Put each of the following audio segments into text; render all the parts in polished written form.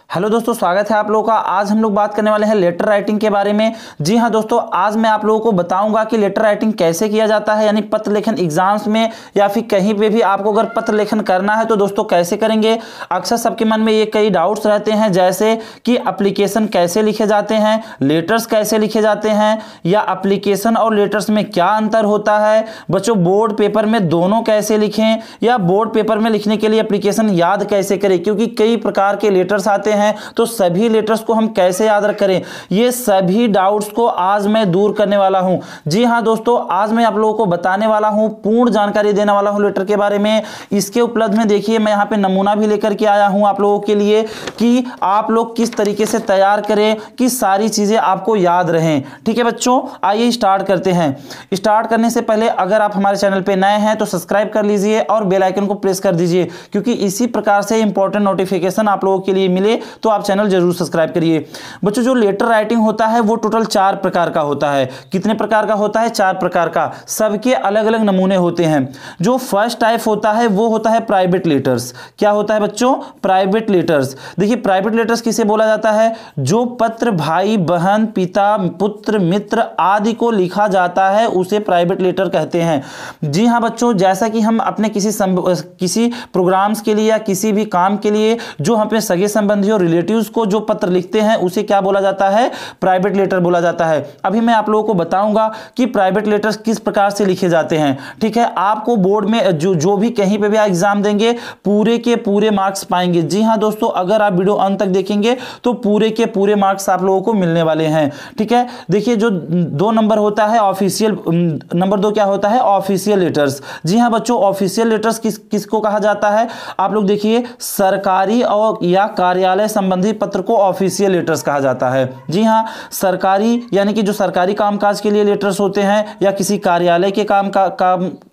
Hello दोस्तों, स्वागत है आप लोगों का। आज हम लोग बात करने वाले हैं लेटर राइटिंग के बारे में। जी हाँ दोस्तों, आज मैं आप लोगों को बताऊंगा कि लेटर राइटिंग कैसे किया जाता है, यानी पत्र लेखन एग्जाम्स में या फिर कहीं पे भी आपको अगर पत्र लेखन करना है तो दोस्तों कैसे करेंगे। अक्सर सबके मन में ये कई डाउट्स रहते हैं, जैसे कि एप्लीकेशन कैसे लिखे जाते हैं, लेटर्स कैसे लिखे जाते हैं, या एप्लीकेशन और लेटर्स में क्या अंतर होता है। बच्चों, बोर्ड पेपर में दोनों कैसे लिखें, या बोर्ड पेपर में लिखने के लिए एप्लीकेशन याद कैसे करें, क्योंकि कई प्रकार के लेटर्स आते हैं तो सभी लेटर्स को हम कैसे याद करें। ये सभी डाउट्स को आज मैं दूर करने वाला हूं। जी हां दोस्तों, आज मैं आप लोगों को बताने वाला हूं, पूर्ण जानकारी देने वाला हूं लेटर के बारे में। इसके उपलब्ध में देखिए, मैं यहां पे नमूना भी लेकर के आया हूं आप लोगों के लिए कि आप लोग किस तरीके से तैयार करें कि सारी चीजें आपको याद रहें। ठीक है बच्चों, आइए स्टार्ट करते हैं। स्टार्ट करने से पहले अगर आप हमारे चैनल पे नए हैं तो सब्सक्राइब कर लीजिए और बेल आइकन को प्रेस कर दीजिए, क्योंकि इसी प्रकार से इंपॉर्टेंट नोटिफिकेशन आप लोगों के लिए मिले तो आप चैनल जरूर सब्सक्राइब करिए। बच्चों, जो लेटर राइटिंग होता है वो टोटल 4 प्रकार का होता है। कितने प्रकार का होता है? 4 प्रकार का। सबके अलग अलग नमूने होते हैं। जो फर्स्ट टाइप होता है वो होता है प्राइवेट लेटर्स। क्या होता है बच्चों? Private letters. देखिए, प्राइवेट लेटर्स किसे बोला जाता है? जो पत्र भाई बहन, पिता, पुत्र, मित्र आदि को लिखा जाता है उसे प्राइवेट लेटर कहते हैं। जी हां बच्चों, जैसा कि हम अपने किसी प्रोग्राम्स के लिए या किसी भी काम के लिए जो हम अपने सगे संबंधी और रिलेटिव्स को जो पत्र लिखते हैं उसे क्या बोला जाता है? प्राइवेट लेटर बोला जाता है। अभी मैं आप लोगों को बताऊंगा कि प्राइवेट लेटर्स किस प्रकार से लिखे जाते हैं। ठीक है, आपको बोर्ड में जो भी कहीं पे भी एग्जाम देंगे पूरे के पूरे मार्क्स पाएंगे। जी हां दोस्तों, अगर आप वीडियो अंत तक देखेंगे तो पूरे के पूरे मार्क्स आप लोगों को मिलने वाले हैं। ठीक है, देखिए, जो 2 नंबर होता है ऑफिशियल, नंबर 2 क्या होता है? Official letters. जी हां बच्चों, ऑफिशियल लेटर्स किसको कहा जाता है? आप लोग देखिए, सरकारी और या कार्यालय संबंधी पत्र को ऑफिशियल लेटर्स कहा जाता है। जी हां, सरकारी यानी कि जो सरकारी कामकाज के लिए लेटर्स होते हैं या किसी कार्यालय के काम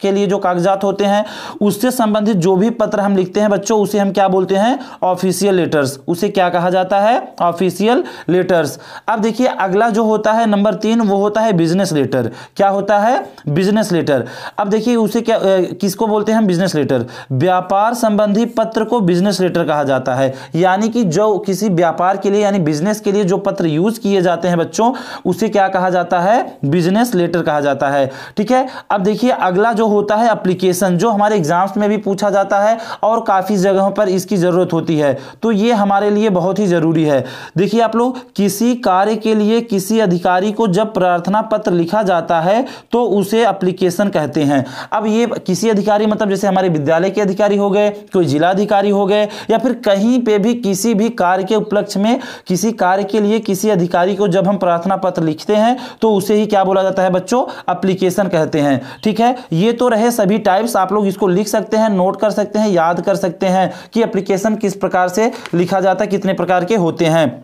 के लिए जो कागजात होते हैं उससे संबंधित जो भी पत्र हम लिखते हैं बच्चों, उसे हम क्या बोलते हैं? Official letters. उसे क्या कहा जाता है? Official letters. अब देखिए, अगला जो होता है नंबर 3 वो होता है बिजनेस लेटर। क्या होता है? Business letter. अब देखिए, उसे क्या किसको बोलते हैं? Business letter. व्यापार संबंधी पत्र को बिजनेस लेटर कहा जाता है, यानी कि जो किसी व्यापार के लिए यानी बिजनेस के लिए जो पत्र यूज किए जाते हैं बच्चों, उसे क्या कहा जाता है? बिजनेस लेटर कहा जाता है। ठीक है, अब देखिए, अगला जो होता है एप्लीकेशन, जो हमारे एग्जाम्स में भी पूछा जाता है और काफी जगहों पर इसकी जरूरत होती है, तो ये हमारे लिए बहुत ही जरूरी है। देखिए आप लोग, किसी कार्य के लिए किसी अधिकारी को जब प्रार्थना पत्र लिखा जाता है तो उसे एप्लीकेशन कहते हैं। अब ये किसी अधिकारी मतलब जैसे हमारे विद्यालय के अधिकारी हो गए, कोई जिला अधिकारी हो गए, या फिर कहीं पे भी किसी भी कार्य के उपलक्ष्य में किसी कार्य के लिए किसी अधिकारी को जब हम प्रार्थना पत्र लिखते हैं तो उसे ही क्या बोला जाता है बच्चों? एप्लीकेशन कहते हैं। ठीक है, ये तो रहे सभी टाइप्स। आप लोग इसको लिख सकते हैं, नोट कर सकते हैं, याद कर सकते हैं कि एप्लीकेशन किस प्रकार से लिखा जाता है, कितने प्रकार के होते हैं।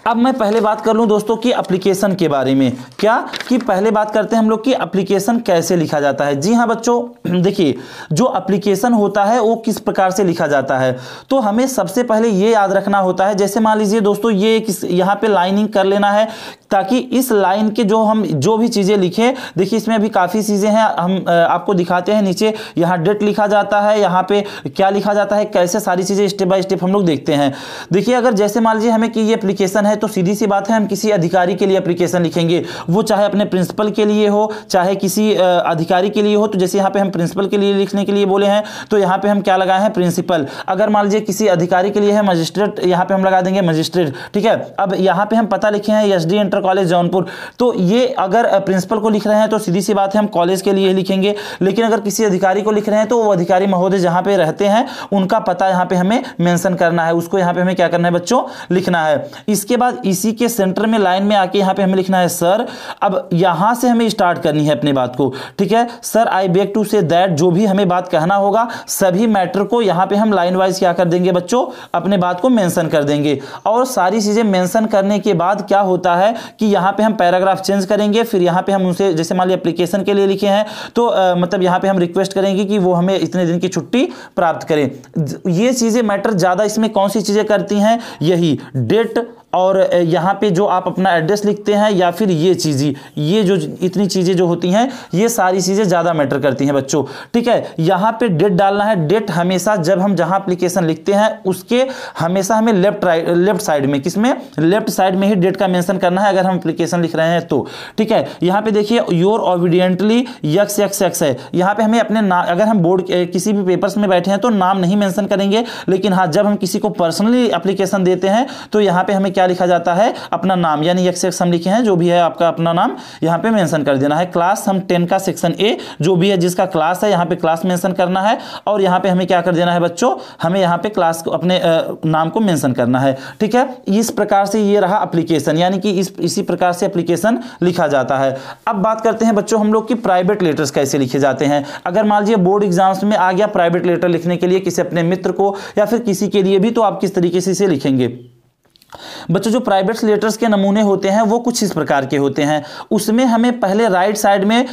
अब मैं पहले बात कर लूं दोस्तों कि एप्लीकेशन के बारे में। क्या कि पहले बात करते हैं हम लोग कि एप्लीकेशन कैसे लिखा जाता है। जी हां बच्चों, देखिए, जो एप्लीकेशन होता है वो किस प्रकार से लिखा जाता है, तो हमें सबसे पहले ये याद रखना होता है। जैसे मान लीजिए दोस्तों, ये यहाँ पे लाइनिंग कर लेना है ताकि इस लाइन के हम जो भी चीजें लिखें, देखिए इसमें अभी काफी चीजें हैं, हम आपको दिखाते हैं। नीचे यहाँ डेट लिखा जाता है, यहाँ पे क्या लिखा जाता है, कैसे सारी चीजें स्टेप बाय स्टेप हम लोग देखते हैं। देखिए, अगर जैसे मान लीजिए हमें कि ये एप्लीकेशन है तो सीधी सी बात है, हम किसी अधिकारी के लिए एप्लीकेशन लिखेंगे, वो चाहे अपने प्रिंसिपल के लिए हो चाहे किसी अधिकारी के लिए हो। तो जैसे यहाँ पे हम प्रिंसिपल के लिए लिखने के लिए बोले हैं तो यहाँ पे हम क्या लगाए हैं? प्रिंसिपल। अगर मान लीजिए किसी अधिकारी के लिए है मजिस्ट्रेट, यहाँ पे हम लगा देंगे मजिस्ट्रेट। ठीक है, अब यहाँ पे हम पता लिखे हैं एसडी इंटर कॉलेज जौनपुर, तो ये अगर प्रिंसिपल को लिख रहे हैं तो सीधी सी बात है हम कॉलेज के लिए लिखेंगे। लेकिन अगर किसी अधिकारी को लिख रहे हैं तो वो अधिकारी महोदय जहाँ पे रहते हैं उनका पता यहाँ पे हमें मेंशन करना है, उसको यहाँ पे हमें क्या करना है बच्चों? लिखना है। इसके बाद इसी के सेंटर में लाइन में आके यहाँ पे हमें लिखना है सर। अब यहां से हमें स्टार्ट करनी है अपनी बात को। ठीक है, sir I beg to say that, जो भी हमें बात कहना होगा सभी मैटर को यहाँ पे हम लाइन वाइज क्या कर देंगे बच्चों? अपने बात को मेंशन कर देंगे। और सारी चीजें मेंशन करने के बाद क्या होता है कि यहाँ पे हम पैराग्राफ चेंज करेंगे, फिर यहाँ पे हम उनसे जैसे मान लीजिए एप्लीकेशन के लिए लिखे हैं तो मतलब यहाँ पे हम रिक्वेस्ट करेंगे कि वो हमें इतने दिन की छुट्टी प्राप्त करें। ये चीज़ें मैटर ज़्यादा इसमें कौन सी चीज़ें करती हैं, यही डेट और यहाँ पे जो आप अपना एड्रेस लिखते हैं या फिर ये चीज़ें, ये जो इतनी चीज़ें जो होती हैं ये सारी चीज़ें ज़्यादा मैटर करती हैं बच्चों। ठीक है, यहाँ पे डेट डालना है। डेट हमेशा जब हम जहाँ एप्लीकेशन लिखते हैं उसके हमेशा हमें लेफ्ट साइड में, किसमें, लेफ्ट साइड में ही डेट का मेंशन करना है अगर हम एप्लीकेशन लिख रहे हैं तो। ठीक है, यहाँ पे देखिए योर ऑबिडियंटली XX है, यहाँ पे हमें अपने नाम, अगर हम बोर्ड किसी भी पेपर्स में बैठे हैं तो नाम नहीं मेंशन करेंगे, लेकिन हाँ जब हम किसी को पर्सनली एप्लीकेशन देते हैं तो यहाँ पे हमें क्या लिखा जाता है, अपना नाम, यानी XX हम लिखे हैं, जो भी है आपका अपना नाम यहाँ पे मेंशन कर देना है। क्लास हम 10 का सेक्शन A जो भी है जिसका क्लास है यहाँ पे क्लास मेंशन करना है, और यहाँ पे हमें क्या कर देना है बच्चों, हमें यहाँ पे क्लास को अपने नाम को मेंशन करना है। ठीक है, इस प्रकार से ये रहा एप्लीकेशन, यानी कि इसी प्रकार से एप्लीकेशन लिखा जाता है। अब बात करते हैं बच्चों हम लोग की प्राइवेट लेटर्स कैसे लिखे जाते हैं। अगर मान लीजिए बोर्ड एग्जाम्स में आ गया प्राइवेट लेटर लिखने के लिए किसी अपने मित्र को या फिर किसी के लिए भी, तो आप किस तरीके से इसे लिखेंगे। बच्चों जो प्राइवेट लेटर्स के नमूने होते हैं वो कुछ इस प्रकार के होते हैं। उसमें हमें पहले राइट साइड में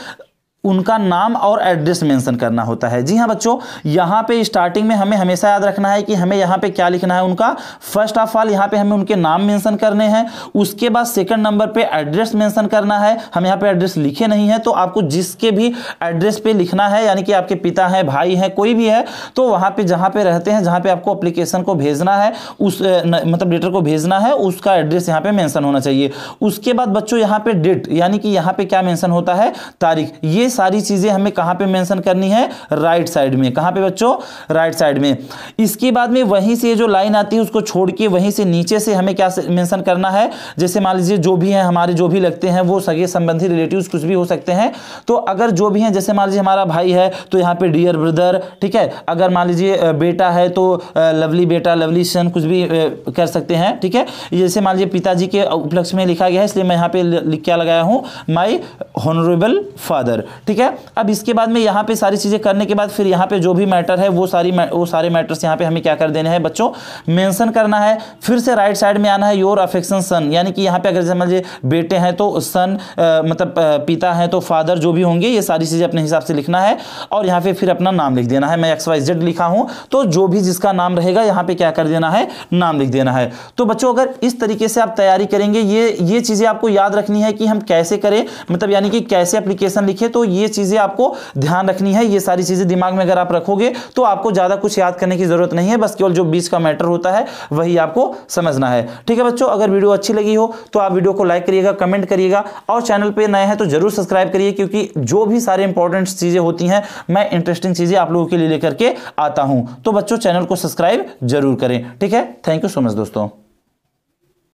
उनका नाम और एड्रेस मेंशन करना होता है। जी हाँ बच्चों, यहाँ पे स्टार्टिंग में हमें हमेशा याद रखना है कि हमें यहाँ पे क्या लिखना है, उनका फर्स्ट ऑफ ऑल यहाँ पे हमें उनके नाम मेंशन करने हैं। उसके बाद सेकंड नंबर पे एड्रेस मेंशन करना है। हम यहाँ पे एड्रेस लिखे नहीं है तो आपको जिसके भी एड्रेस पे लिखना है, यानी कि आपके पिता हैं, भाई हैं, कोई भी है, तो वहाँ पे जहाँ पे रहते हैं, जहाँ पे आपको एप्लीकेशन को भेजना है, उस मतलब लेटर को भेजना है, उसका एड्रेस यहाँ पे मेंशन होना चाहिए। उसके बाद बच्चों यहाँ पे डेट, यानी कि यहाँ पे क्या मेंशन होता है, तारीख। ये सारी चीजें हमें कहां पे मेंशन करनी है, राइट साइड में। कहां पे बच्चों, राइट साइड में। इसके बाद में वहीं से जो लाइन आती है उसको छोड़ के वहीं से नीचे से हमें क्या मेंशन करना है, जैसे मान लीजिए जो भी है हमारे, जो भी लगते हैं वो सगे संबंधी रिलेटिव्स कुछ भी हो सकते हैं। तो अगर जो भी हैं, जैसे मान लीजिए हमारा भाई है तो यहाँ पे डियर ब्रदर। ठीक है, अगर मान लीजिए बेटा है तो लवली बेटा, लवली सन, कुछ भी कर सकते हैं। ठीक है, जैसे मान लीजिए पिताजी के उपलक्ष्य में लिखा गया है, इसलिए मैं यहाँ पे क्या लगाया हूँ, माई हॉनरेबल फादर। ठीक है, अब इसके बाद में यहाँ पे सारी चीजें करने के बाद फिर यहाँ पे जो भी मैटर है वो सारे मैटर्स यहाँ पे हमें क्या कर देने हैं बच्चों, मेंशन करना है। फिर से राइट साइड में आना है, योर अफेक्शन सन, यानी कि यहाँ पे अगर समझिए बेटे हैं तो सन, मतलब पिता है तो फादर, जो भी होंगे ये सारी चीजें अपने हिसाब से लिखना है। और यहाँ पे फिर अपना नाम लिख देना है। मैं XYZ लिखा हूँ तो जो भी जिसका नाम रहेगा यहाँ पे क्या कर देना है, नाम लिख देना है। तो बच्चों अगर इस तरीके से आप तैयारी करेंगे, ये चीजें आपको याद रखनी है कि हम कैसे करें, मतलब यानी कि कैसे एप्लीकेशन लिखे, तो ये चीजें आपको ध्यान रखनी है। ये सारी चीजें दिमाग में अगर आप रखोगे तो आपको ज्यादा कुछ याद करने की जरूरत नहीं है, बस केवल जो बीच का मैटर होता है वही आपको समझना है। ठीक है बच्चों, अगर वीडियो अच्छी लगी हो तो आप वीडियो को लाइक करिएगा, कमेंट करिएगा, और चैनल पे नए हैं तो जरूर सब्सक्राइब करिए, क्योंकि जो भी सारे इंपॉर्टेंट चीजें होती हैं मैं इंटरेस्टिंग चीजें आप लोगों के लिए लेकर के आता हूं। तो बच्चों चैनल को सब्सक्राइब जरूर करें। ठीक है, थैंक यू सो मच दोस्तों।